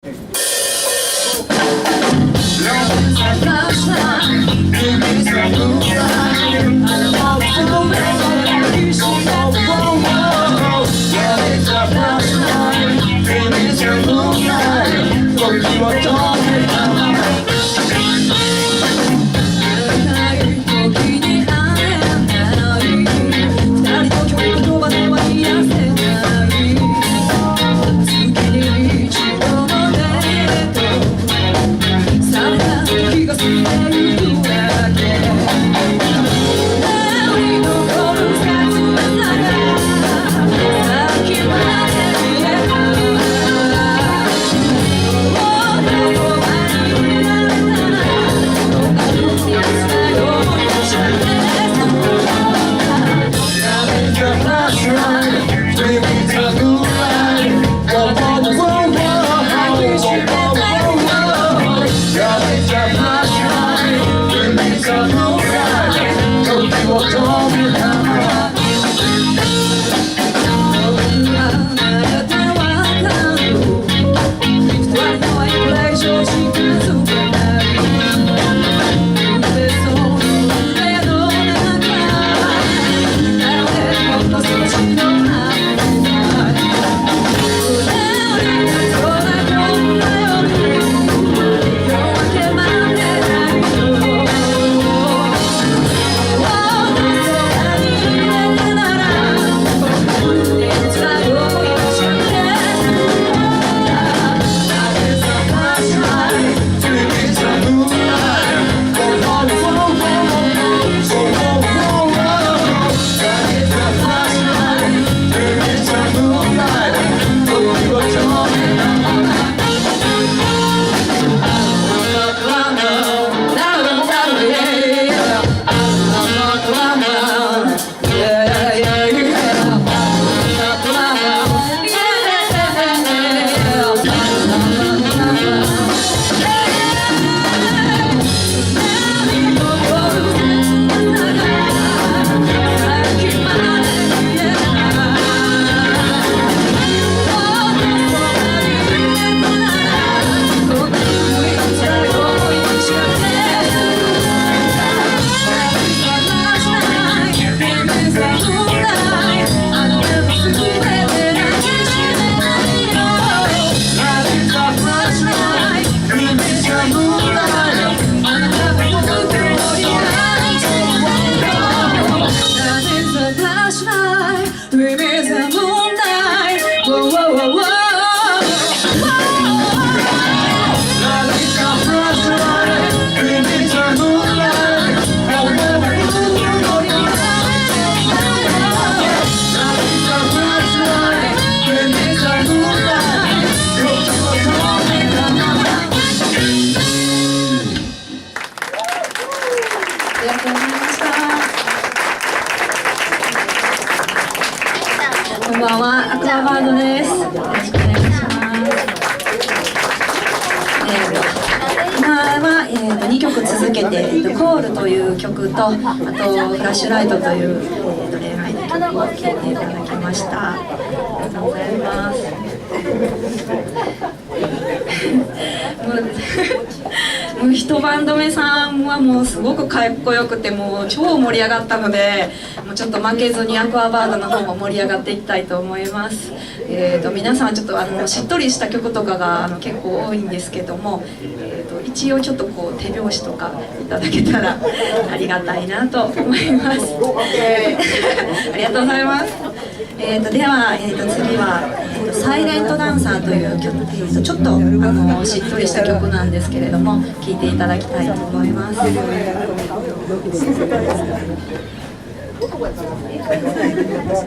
こんばんは、アクアバードです。よろしくお願いします。今は、2曲続けて、コールという曲と、あとフラッシュライトという、恋愛の曲を聴いていただきました。ありがとうございます。もう一バンド目さんはもうすごくかっこよくて、もう超盛り上がったので、もうちょっと負けずにアクアバードの方も盛り上がっていきたいと思います。皆さんちょっとしっとりした曲とかが結構多いんですけども、一応ちょっとこう手拍子とかいただけたらありがたいなと思います。ありがとうございます。では、次は、サイレントダンサーという曲、ちょっとしっとりした曲なんですけれども、聴いていただきたいと思います。